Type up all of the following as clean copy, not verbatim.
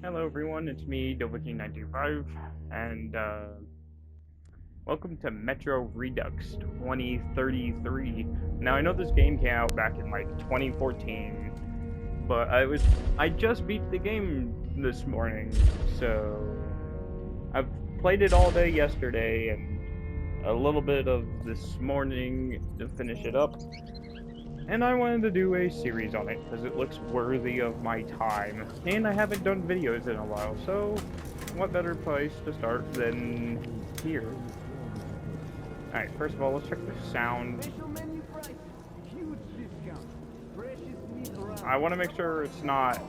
Hello everyone, it's me, Dovaki925, and welcome to Metro Redux 2033. Now I know this game came out back in like 2014, but I just beat the game this morning, so I've played it all day yesterday and a little bit of this morning to finish it up. And I wanted to do a series on it, because it looks worthy of my time. And I haven't done videos in a while, so what better place to start than here? Alright, first of all, let's check the sound. I want to make sure it's not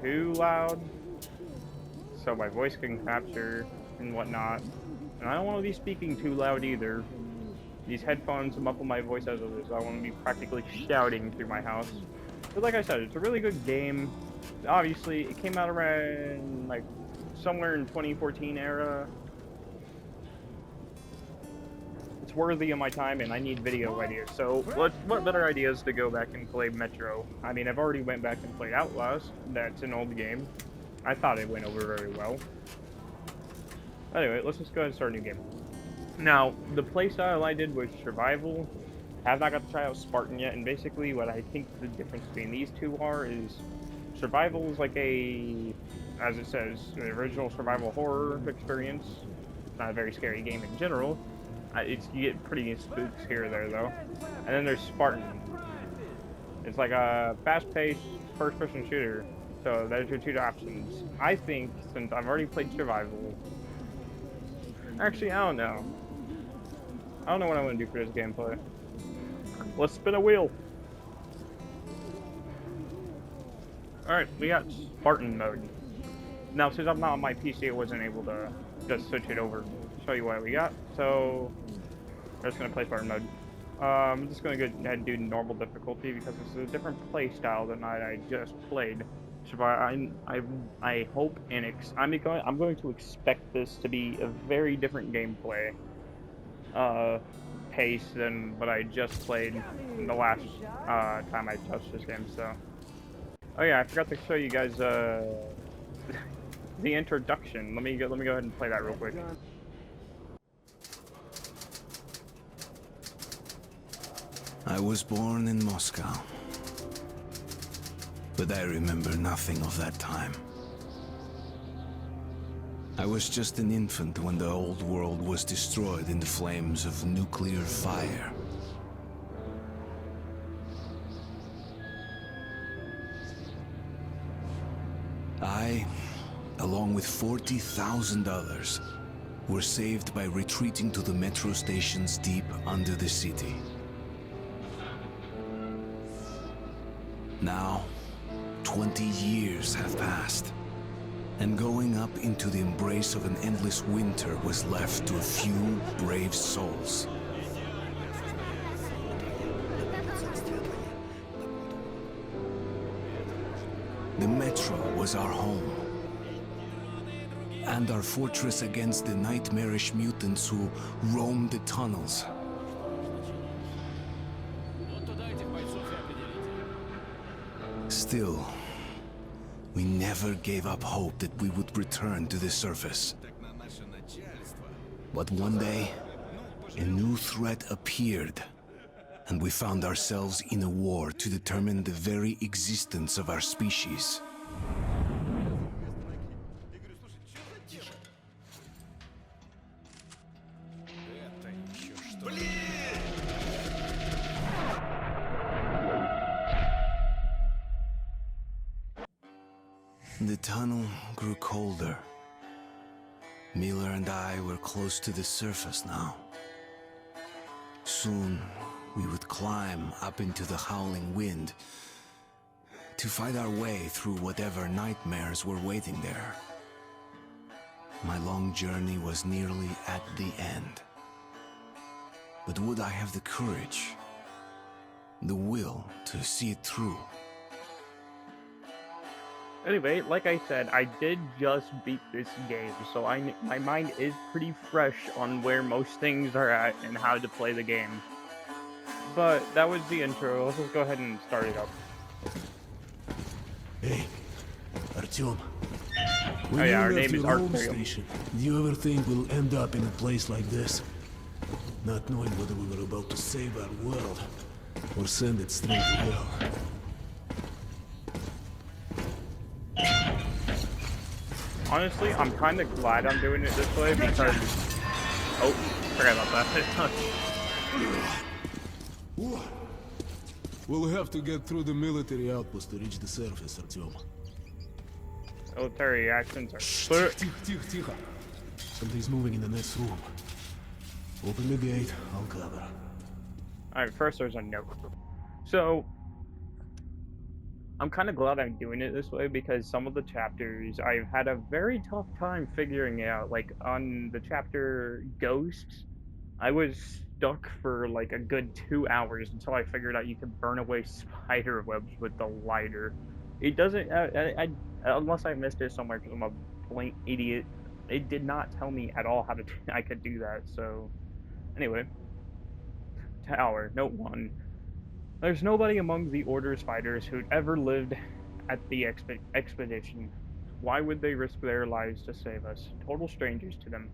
too loud, so my voice can capture and whatnot. And I don't want to be speaking too loud either. These headphones muffle my voice as it is, so I want to be practically shouting through my house. But like I said, it's a really good game. Obviously, it came out around, like, somewhere in 2014 era. It's worthy of my time, and I need video ideas. So, what better ideas to go back and play Metro? I mean, I've already went back and played Outlast. That's an old game. I thought it went over very well. Anyway, let's just go ahead and start a new game. Now, the playstyle I did was Survival. I have not got to try out Spartan yet, and basically what I think the difference between these two are is Survival is like a, as it says, the original survival horror experience. It's not a very scary game in general. You get pretty spooks here or there, though. And then there's Spartan. It's like a fast-paced first-person shooter. So there's your two options. I think, since I've already played Survival, actually, I don't know. I don't know what I want to do for this gameplay. Let's spin a wheel. Alright, we got Spartan mode. Now, since I'm not on my PC, I wasn't able to just switch it over. Show you what we got. So, we're just going to play Spartan mode. I'm just going to go ahead and do normal difficulty because this is a different play style than I just played. So I hope and I'm going to expect this to be a very different gameplay pace than what I just played the last time I touched this game. So, oh yeah, I forgot to show you guys the introduction. Let me go ahead and play that real quick. I was born in Moscow, but I remember nothing of that time. I was just an infant when the old world was destroyed in the flames of nuclear fire. I, along with 40,000 others, were saved by retreating to the metro stations deep under the city. Now, 20 years have passed, and going up into the embrace of an endless winter was left to a few brave souls. The metro was our home, and our fortress against the nightmarish mutants who roamed the tunnels. Still, we never gave up hope that we would return to the surface. But one day, a new threat appeared, and we found ourselves in a war to determine the very existence of our species. The tunnel grew colder. Miller and I were close to the surface now. Soon, we would climb up into the howling wind to fight our way through whatever nightmares were waiting there. My long journey was nearly at the end. But would I have the courage, the will to see it through? Anyway, like I said, I did just beat this game, so my mind is pretty fresh on where most things are at and how to play the game. But that was the intro. Let's just go ahead and start it up. Hey, Artyom. When Oh yeah, you our left name is your home Arcturium. station, do you ever think we'll end up in a place like this? Not knowing whether we were about to save our world or send it straight to hell. Honestly, I'm kind of glad I'm doing it this way because... Oh, forgot about that. We'll have to get through the military outpost to reach the surface, Artyom. Military accents are clear. Тихо. Something's moving in the next room. Open the gate, I'll cover. Alright, first there's a note. So, I'm kind of glad I'm doing it this way because some of the chapters I've had a very tough time figuring out. Like, on the chapter Ghosts, I was stuck for like a good 2 hours until I figured out you could burn away spider webs with the lighter. It doesn't, unless I missed it somewhere because I'm a blank idiot, it did not tell me at all how to, I could do that, so, anyway. Tower, note 1. There's nobody among the Order's fighters who'd ever lived at the expedition. Why would they risk their lives to save us? Total strangers to them.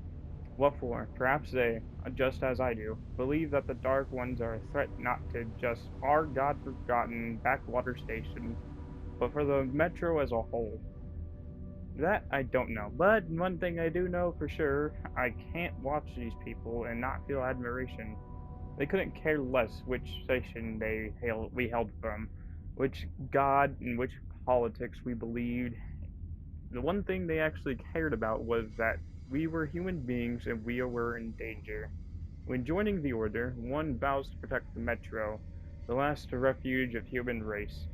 What for? Perhaps they, just as I do, believe that the Dark Ones are a threat not to just our god-forgotten backwater station, but for the Metro as a whole. That I don't know, but one thing I do know for sure, I can't watch these people and not feel admiration. They couldn't care less which station we held from, which god and which politics we believed. The one thing they actually cared about was that we were human beings and we were in danger. When joining the Order, one vows to protect the Metro, the last refuge of human race,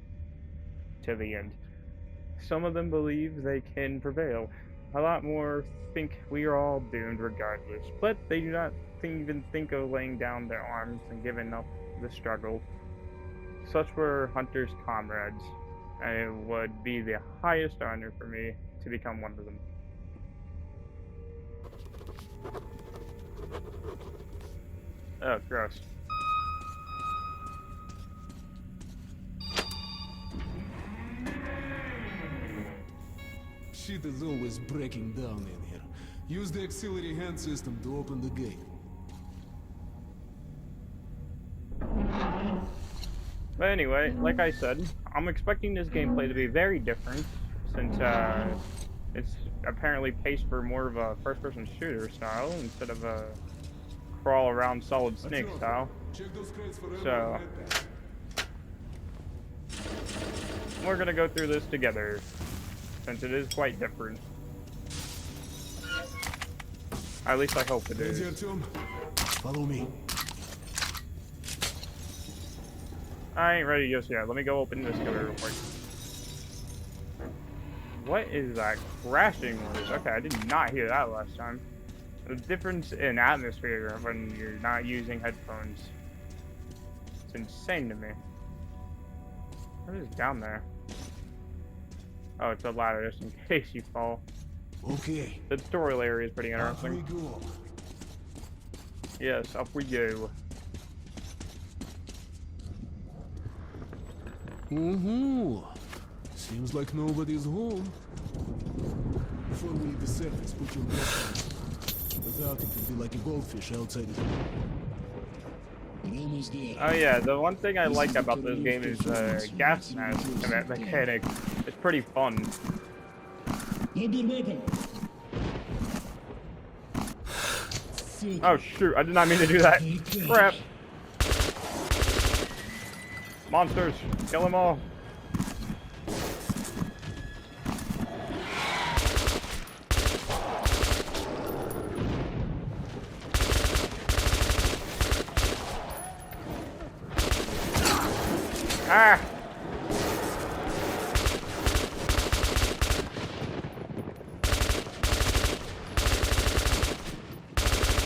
to the end. Some of them believe they can prevail. A lot more think we are all doomed regardless, but they do not even think of laying down their arms and giving up the struggle. Such were Hunter's comrades, and it would be the highest honor for me to become one of them. Oh, gross. Shit is always breaking down in here. Use the auxiliary hand system to open the gate. But anyway, like I said, I'm expecting this gameplay to be very different, since it's apparently paced for more of a first-person shooter style instead of a crawl around Solid Snake style. So we're gonna go through this together, since it is quite different. At least I hope it is. Follow me. I ain't ready just yet. Let me go open this door real quick. What is that crashing noise? Okay, I did not hear that last time. The difference in atmosphere when you're not using headphones. It's insane to me. What is down there? Oh, it's a ladder just in case you fall. Okay. The tutorial area is pretty interesting. Up we go. Yes, up we go. Seems like nobody's home. Before we leave the surface, put your breath on. Without it, you'll be like a goldfish outside the... Oh yeah, the one thing I like about this game is the gas mask mechanic. It's pretty fun. Oh shoot, I did not mean to do that. Crap. Monsters, kill them all. Ah!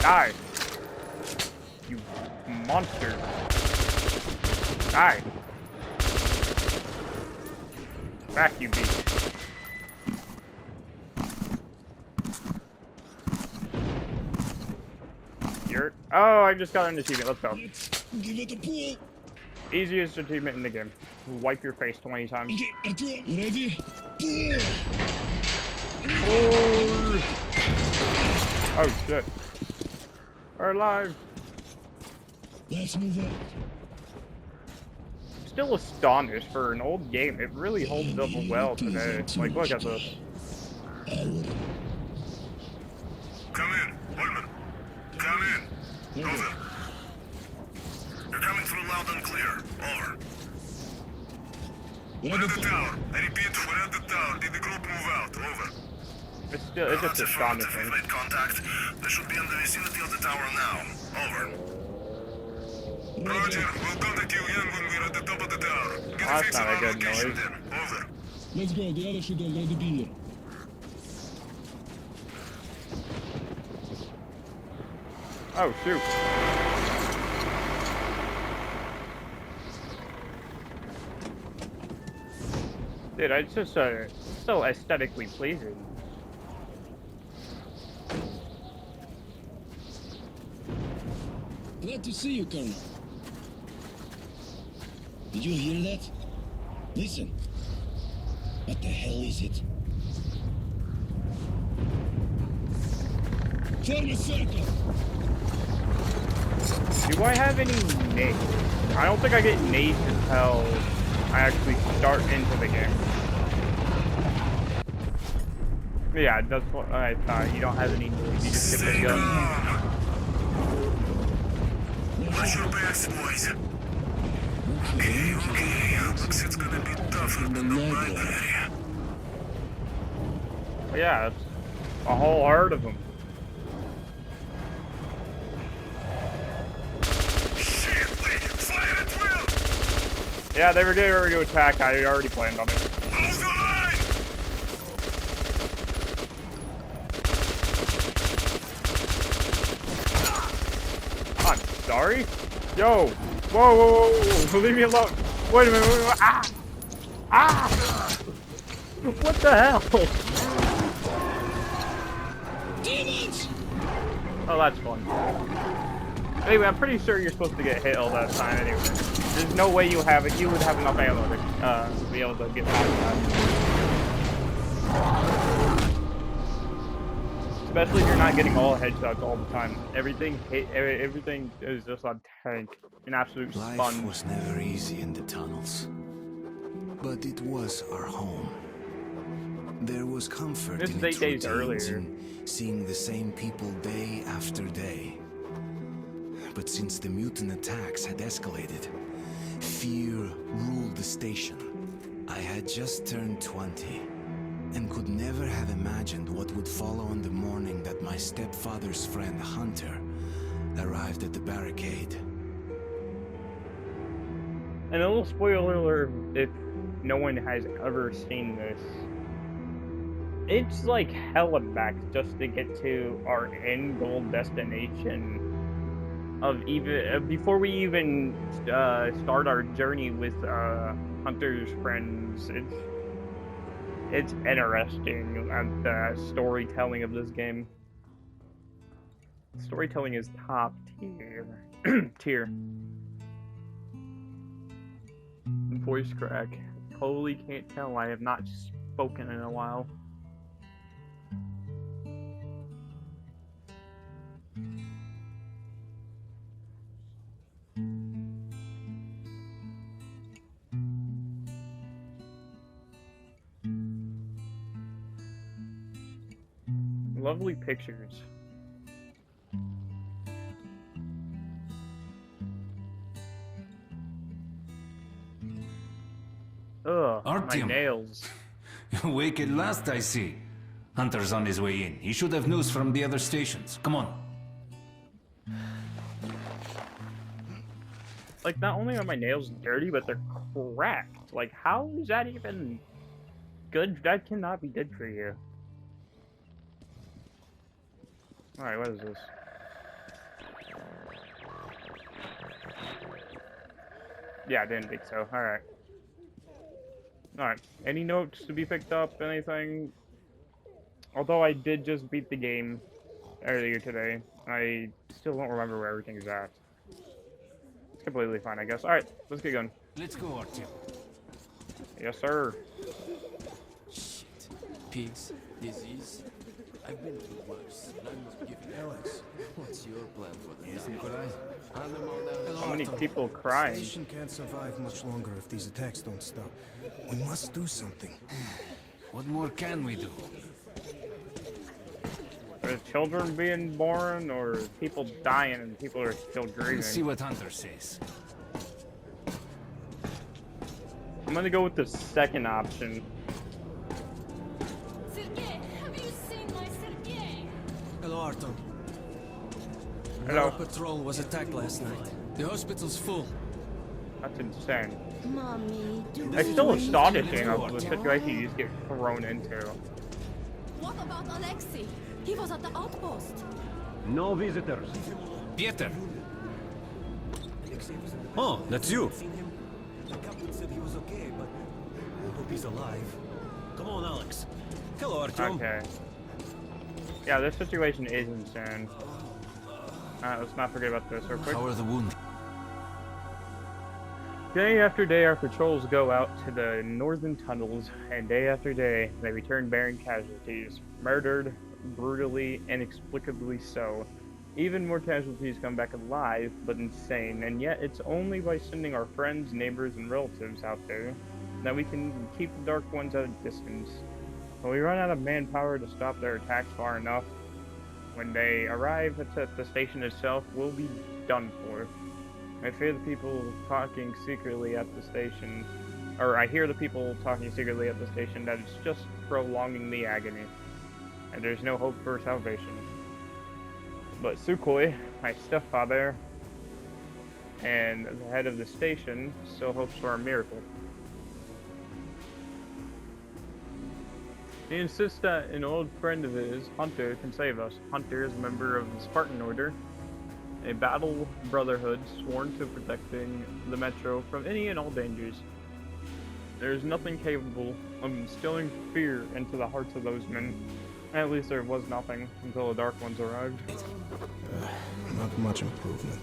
Die! You monster! Die! Back, you beast! You're... Oh, I just got an achievement. Let's go. Give it a pull. Easiest achievement in the game. Wipe your face 20 times. Ready? Pull. Oh! Oh shit. We're alive. Let's move on. Still astonished for an old game. It really holds up well today. Like, look at this. Come in, Woodman. Come in. Over. You're coming through loud and clear. Over. We're at the tower. I repeat, we're at the tower. Did the group move out? Over. It's just astonishing. We've made contact. They should be in the vicinity of the tower now. Over. Roger, we'll contact you again when we're at the top of the tower. Get a That's fix not on a our good location noise. then. Over. Let's go. The others should already be here. Oh shoot. Dude, it's just so aesthetically pleasing. Glad to see you, Colonel. Did you hear that? Listen. What the hell is it? Form a circle! Do I have any nades? I don't think I get nades until I actually start into the game. Yeah, that's what I thought. You don't have any nades, you just get the gun. Watch your backs, boys. Okay. Looks it's gonna be tougher than the mine area. Yeah, it's a whole herd of them. Shit, wait, fire at will! Yeah, they were getting ready to attack. I already planned on it. Hold the line! I'm sorry. Yo, whoa, leave me alone. Wait a minute, ah! Ah! What the hell? Demons! Oh, that's fun. Anyway, I'm pretty sure you're supposed to get hit all that time anyway. There's no way you would have enough ammo to be able to get past that. Especially if you're not getting all headshots all the time. Everything is just a tank. An absolute Life sponge. was never easy in the tunnels, but it was our home. There was comfort This in is its 8 days routines, earlier. in seeing the same people day after day. But since the mutant attacks had escalated, fear ruled the station. I had just turned 20 and could never have imagined what would follow on the morning that my stepfather's friend Hunter arrived at the barricade. And a little spoiler alert if no one has ever seen this. It's like hell and back just to get to our end goal destination of even before we even start our journey with Hunter's friends. It's interesting at the storytelling of this game. Storytelling is top tier. Voice crack. Totally can't tell. I have not spoken in a while. Lovely pictures. Ugh, my Artyom. nails. Awake at last, I see. Hunter's on his way in. He should have news from the other stations. Come on. Like, not only are my nails dirty, but they're cracked. Like, how is that even good? That cannot be good for you. Alright, what is this? Yeah, I didn't think so. Alright. Alright. Any notes to be picked up? Anything? Although I did just beat the game earlier today, I still don't remember where everything's at. It's completely fine, I guess. Alright, let's get going. Let's go, Artyom. Yes, sir. Shit. Pigs, disease. I've been through worse, and I must give you Alex. What's your plan for the Yes, night? Nikolai? Hand them all down. How many people The crying? station can't survive much longer if these attacks don't stop. We must do something. What more can we do? Are children being born, or people dying and people are still grieving? Let's see what Hunter says. I'm gonna go with the second option. Sergei, have you seen my Sergei? Hello, Artem. Hello. Our patrol was attacked last night. The hospital's full. That's insane. Mommy, do It's still astonishing of the situation you just get thrown into. What about Alexei? He was at the outpost. No visitors. Pieter, Oh, that's you. The captain said he was okay, but I hope he's alive. Come on, Alex. Hello, Artyom. Okay. Yeah, this situation is insane. Let's not forget about this real quick. How are the wounded? Day after day, our patrols go out to the northern tunnels, and day after day, they return bearing casualties. Murdered, brutally, inexplicably so. Even more casualties come back alive, but insane, and yet it's only by sending our friends, neighbors, and relatives out there that we can keep the Dark Ones at a distance. When we run out of manpower to stop their attacks far enough, when they arrive at the station itself, we'll be done for. I fear the people talking secretly at the station, or I hear the people talking secretly at the station that it's just prolonging the agony, and there's no hope for salvation. But Sukhoi, my stepfather, and the head of the station, still hopes for a miracle. He insists that an old friend of his, Hunter, can save us. Hunter is a member of the Spartan Order, a battle brotherhood sworn to protecting the Metro from any and all dangers. There is nothing capable of instilling fear into the hearts of those men. At least there was nothing until the Dark Ones arrived. Not much improvement.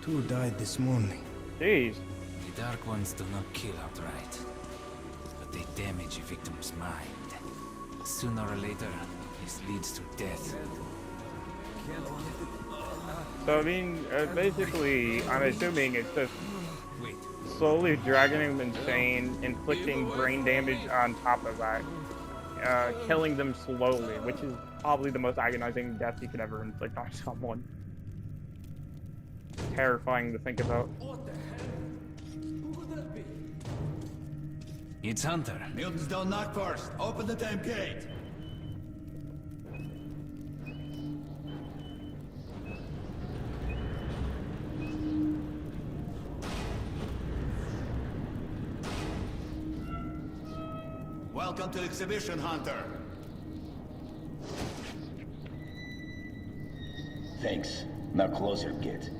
2 died this morning. Jeez. The Dark Ones do not kill outright, but they damage a victim's mind. Sooner or later, this leads to death. So I mean, basically, I'm assuming it's just Wait, slowly dragging them insane, inflicting brain damage on top of that, killing them slowly, which is probably the most agonizing death you could ever inflict on someone. Terrifying to think about. it's Hunter. Mutants don't knock first. Open the damn gate. Welcome to Exhibition, Hunter. Thanks. Now closer, kid.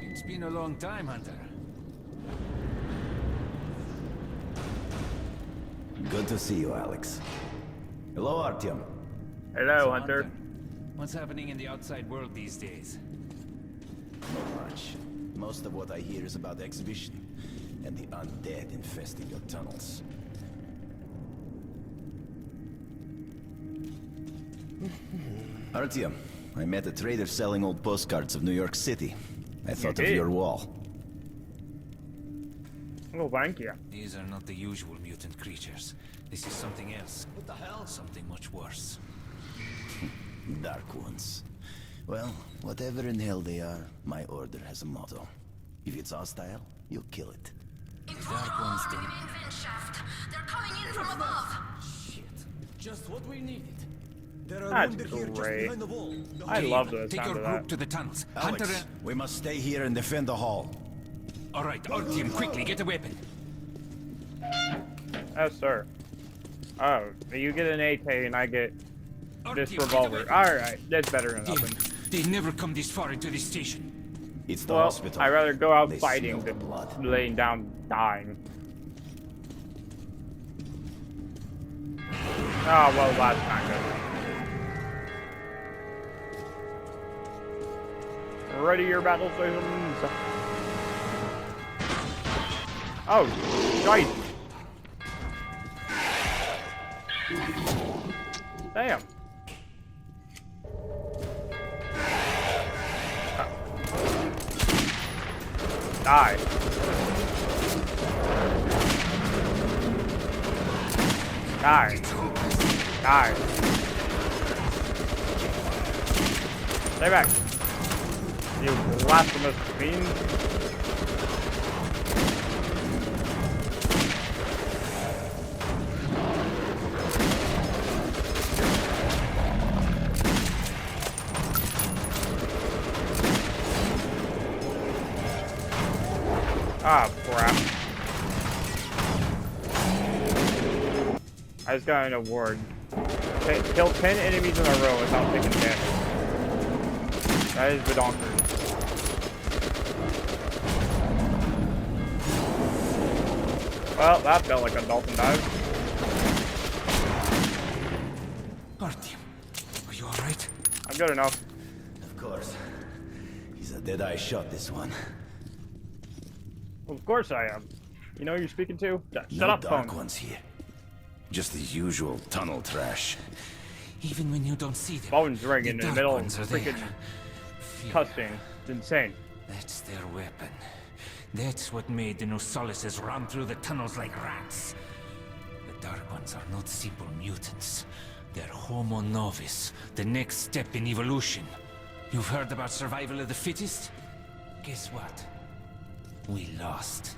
It's been a long time, Hunter. Good to see you, Alex. Hello, Artyom. Hello, So, Hunter. What's happening in the outside world these days? Not much. Most of what I hear is about the exhibition and the undead infesting your tunnels. Artyom, I met a trader selling old postcards of New York City. I thought of did? your wall. Oh, thank you. These are not the usual mutant creatures. This is something else. What the hell? Something much worse. Dark ones. Well, whatever in hell they are, my order has a motto. If it's hostile, you'll kill it. Dark ones don't. They're coming in from above. Shit. Just what we needed. There are That's wounded here just great. behind the wall. I love the Take sound your of group that. to the tunnels. Alex, Hunter. we must stay here and defend the hall. All right, Artyom, quickly get a weapon. Yes, sir. Oh, you get an AK and I get this Artyom, get a revolver. weapon. Alright, that's better than Damn, nothing. they never come this far into this station. It's the Well, hospital. I'd rather go out They fighting smell the than blood. laying down dying. Oh, well, last time. Ready your battle stations. Oh, nice. Damn. Die. Die. Die. Stay back. You blasphemous fiend. Ah, crap. I just got an award. Kill 10 enemies in a row without taking damage. That is bedonkers. Well, that felt like a dolphin dive. Artyom, are you alright? I'm good enough. Of course. He's a dead-eye shot, this one. Well, of course I am. You know who you're speaking to? Shut No up, dark phone. ones here. Just the usual tunnel trash. Even when you don't see them, Phone's ringing in the dark middle of ones are freaking there. Fear. cussing. It's insane. That's their weapon. That's what made the Nosalises run through the tunnels like rats. The Dark Ones are not simple mutants. They're Homo Novus, the next step in evolution. You've heard about survival of the fittest? Guess what? We lost.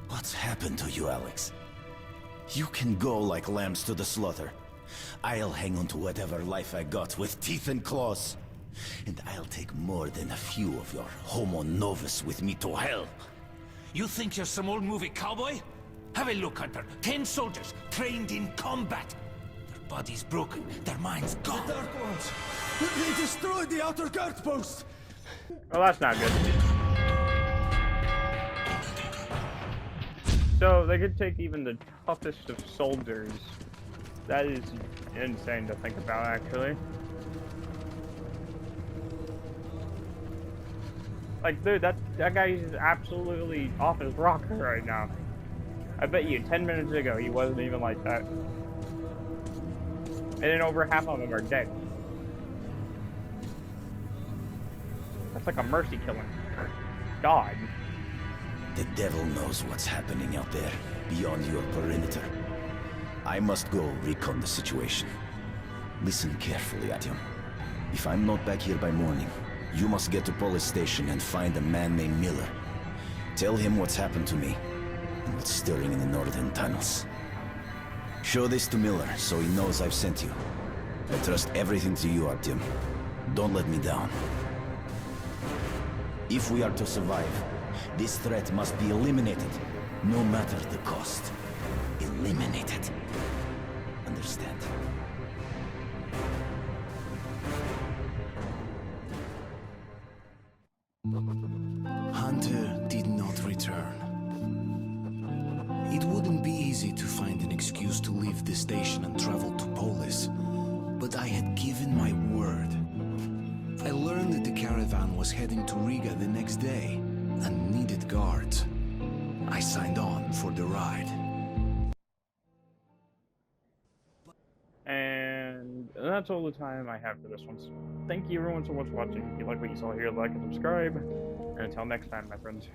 What's happened to you, Alex? You can go like lambs to the slaughter. I'll hang on to whatever life I got with teeth and claws. And I'll take more than a few of your Homo Novus with me to hell. You think you're some old movie cowboy? Have a look, Hunter. 10 soldiers trained in combat. Their bodies broken, their minds gone. Dark Ones! They destroyed the outer guard post! Well, that's not good. So, they could take even the toughest of soldiers. That is insane to think about, actually. Like, dude, that guy is absolutely off his rocker right now. I bet you 10 minutes ago he wasn't even like that. And then over half of them are dead. That's like a mercy killing. God. The devil knows what's happening out there, beyond your perimeter. I must go recon the situation. Listen carefully, Artyom. If I'm not back here by morning, you must get to police station and find a man named Miller. Tell him what's happened to me, and what's stirring in the northern tunnels. Show this to Miller, so he knows I've sent you. I trust everything to you, Artyom. Don't let me down. If we are to survive, this threat must be eliminated, no matter the cost. Eliminated. Understand? Hunter did not return. It wouldn't be easy to find an excuse to leave the station and travel to Polis, but I had given my word. I learned that the caravan was heading to Riga the next day and needed guards. I signed on for the ride. And that's all the time I have for this one. Thank you everyone so much for watching. If you like what you saw here, like and subscribe. And until next time, my friends.